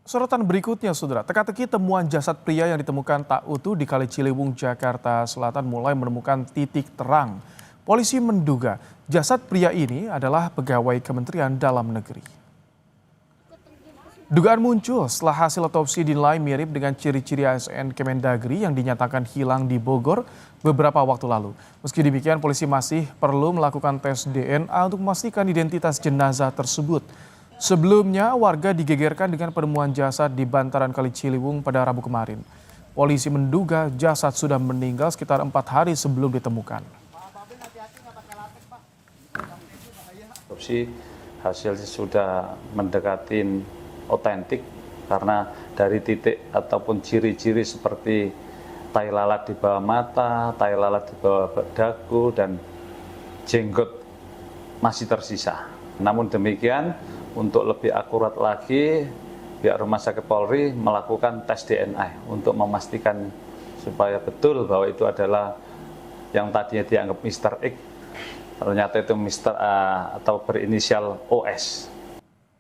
Sorotan berikutnya, Saudara. Teka-teki temuan jasad pria yang ditemukan tak utuh di Kali Ciliwung, Jakarta Selatan mulai menemukan titik terang. Polisi menduga jasad pria ini adalah pegawai Kementerian Dalam Negeri. Dugaan muncul setelah hasil otopsi dinilai mirip dengan ciri-ciri ASN Kemendagri yang dinyatakan hilang di Bogor beberapa waktu lalu. Meski demikian, polisi masih perlu melakukan tes DNA untuk memastikan identitas jenazah tersebut. Sebelumnya, warga digegerkan dengan penemuan jasad di bantaran Kali Ciliwung pada Rabu kemarin. Polisi menduga jasad sudah meninggal sekitar 4 hari sebelum ditemukan. Otopsi hasilnya sudah mendekati otentik karena dari titik ataupun ciri-ciri seperti tai lalat di bawah mata, tai lalat di bawah dagu, dan jenggot masih tersisa. Namun demikian, untuk lebih akurat lagi, pihak Rumah Sakit Polri melakukan tes DNA untuk memastikan supaya betul bahwa itu adalah yang tadinya dianggap Mr. X, ternyata itu Mr. A atau berinisial OS.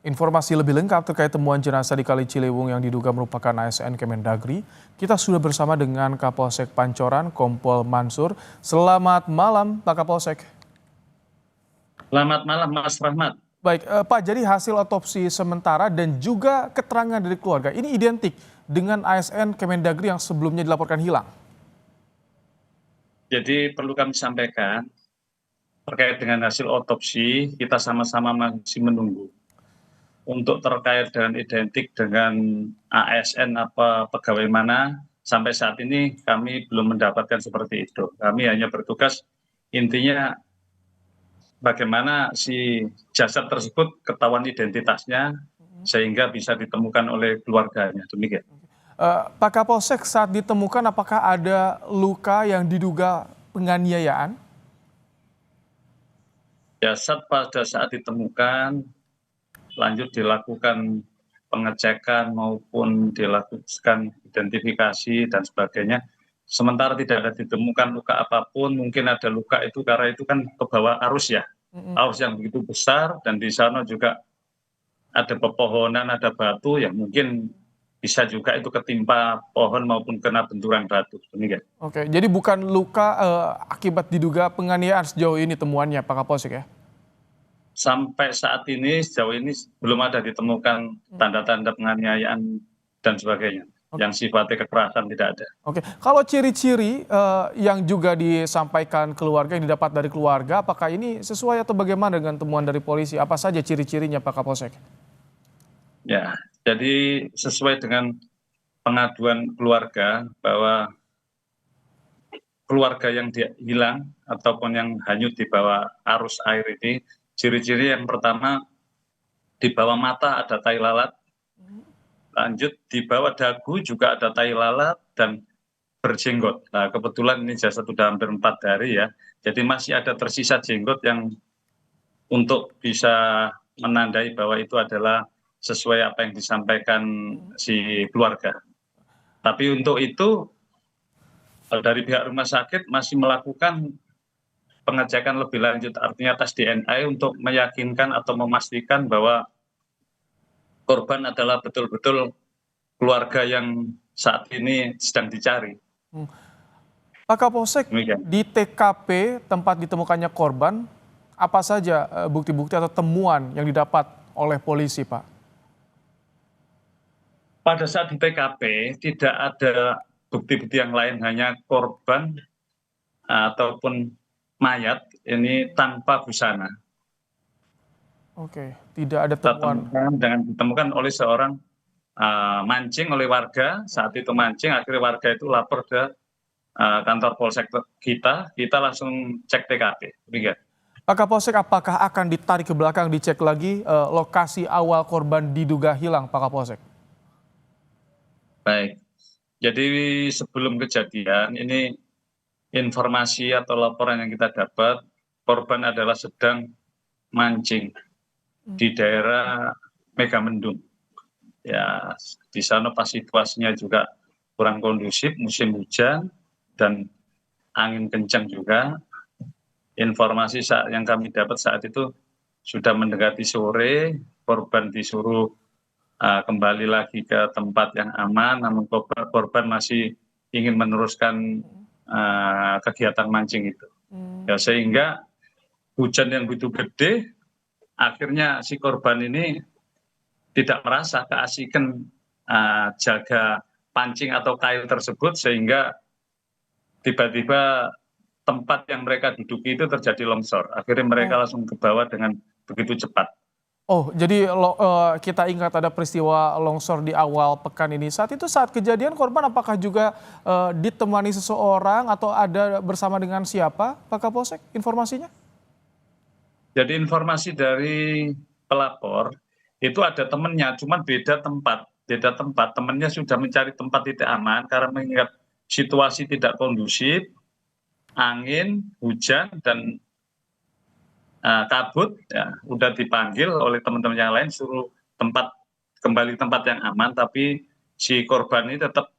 Informasi lebih lengkap terkait temuan jenazah di Kali Ciliwung yang diduga merupakan ASN Kemendagri, kita sudah bersama dengan Kapolsek Pancoran, Kompol Mansur. Selamat malam, Pak Kapolsek. Selamat malam, Mas Rahmat. Baik, Pak, jadi hasil otopsi sementara dan juga keterangan dari keluarga ini identik dengan ASN Kemendagri yang sebelumnya dilaporkan hilang. Jadi perlu kami sampaikan terkait dengan hasil otopsi, kita sama-sama masih menunggu. Untuk terkait dengan identik dengan ASN apa pegawai mana, sampai saat ini kami belum mendapatkan seperti itu. Kami hanya bertugas intinya bagaimana si jasad tersebut ketahuan identitasnya sehingga bisa ditemukan oleh keluarganya. Demikian. Pak Kapolsek, saat ditemukan apakah ada luka yang diduga penganiayaan? Jasad pada saat ditemukan lanjut dilakukan pengecekan maupun dilakukan identifikasi dan sebagainya. Sementara tidak ada ditemukan luka apapun, mungkin ada luka itu karena itu kan ke bawah arus ya, arus yang begitu besar, dan di sana juga ada pepohonan, ada batu, ya mungkin bisa juga itu ketimpa pohon maupun kena benturan batu. Demikian. Oke, jadi bukan luka akibat diduga penganiayaan sejauh ini temuannya, Pak Kapolsek ya? Sampai saat ini sejauh ini belum ada ditemukan tanda-tanda penganiayaan dan sebagainya. Yang sifatnya kekerasan tidak ada. Oke, kalau ciri-ciri yang juga disampaikan keluarga, yang didapat dari keluarga, apakah ini sesuai atau bagaimana dengan temuan dari polisi? Apa saja ciri-cirinya, Pak Kapolsek? Ya, jadi sesuai dengan pengaduan keluarga bahwa keluarga yang hilang ataupun yang hanyut di bawah arus air ini, ciri-ciri yang pertama di bawah mata ada tai lalat, lanjut di bawah dagu juga ada tai lalat dan berjenggot. Nah, kebetulan ini jasad sudah hampir 4 hari ya, jadi masih ada tersisa jenggot yang untuk bisa menandai bahwa itu adalah sesuai apa yang disampaikan si keluarga. Tapi untuk itu dari pihak rumah sakit masih melakukan pengecekan lebih lanjut, artinya tes DNA untuk meyakinkan atau memastikan bahwa korban adalah betul-betul keluarga yang saat ini sedang dicari. Pak Kapolsek, Demikian. di TKP tempat ditemukannya korban, apa saja bukti-bukti atau temuan yang didapat oleh polisi, Pak? Pada saat di TKP tidak ada bukti-bukti yang lain, hanya korban ataupun mayat ini tanpa busana. Oke, tidak ada temuan. Dengan ditemukan oleh seorang mancing oleh warga, saat itu mancing, akhirnya warga itu lapor ke kantor polsek kita langsung cek TKP. Demikian. Pak Kapolsek, apakah akan ditarik ke belakang, dicek lagi lokasi awal korban diduga hilang, Pak Kapolsek? Baik, jadi sebelum kejadian ini informasi atau laporan yang kita dapat, korban adalah sedang mancing di daerah Megamendung. Ya, di sana pas situasinya juga kurang kondusif, musim hujan dan angin kencang juga. Informasi yang kami dapat saat itu sudah mendekati sore, korban disuruh kembali lagi ke tempat yang aman, namun korban masih ingin meneruskan kegiatan mancing itu. Ya, sehingga hujan yang begitu gede, akhirnya si korban ini tidak merasa keasikan jaga pancing atau kail tersebut, sehingga tiba-tiba tempat yang mereka duduki itu terjadi longsor. Akhirnya mereka langsung ke bawah dengan begitu cepat. Oh, jadi kita ingat ada peristiwa longsor di awal pekan ini. Saat kejadian korban apakah juga ditemani seseorang atau ada bersama dengan siapa, Pak Kapolsek, informasinya? Jadi informasi dari pelapor itu ada temannya, cuman beda tempat. Temannya sudah mencari tempat titik aman karena mengingat situasi tidak kondusif, angin, hujan, dan kabut, ya udah dipanggil oleh teman-teman yang lain suruh kembali tempat yang aman, tapi si korban ini tetap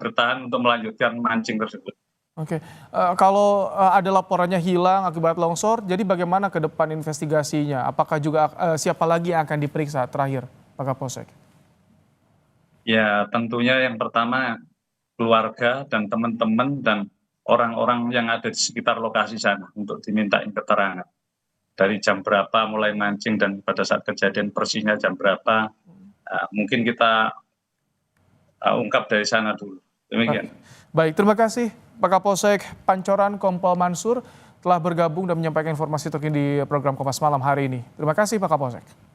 bertahan untuk melanjutkan mancing tersebut. Oke, kalau ada laporannya hilang akibat longsor, jadi bagaimana ke depan investigasinya? Apakah juga siapa lagi yang akan diperiksa terakhir, Pak Kapolsek? Ya tentunya yang pertama keluarga dan teman-teman dan orang-orang yang ada di sekitar lokasi sana untuk dimintain keterangan. Dari jam berapa mulai mancing dan pada saat kejadian persisnya jam berapa, mungkin kita ungkap dari sana dulu. Demikian. Baik, terima kasih Pak Kapolsek Pancoran Kompol Mansur telah bergabung dan menyampaikan informasi terkini di program Kompas Malam hari ini. Terima kasih Pak Kapolsek.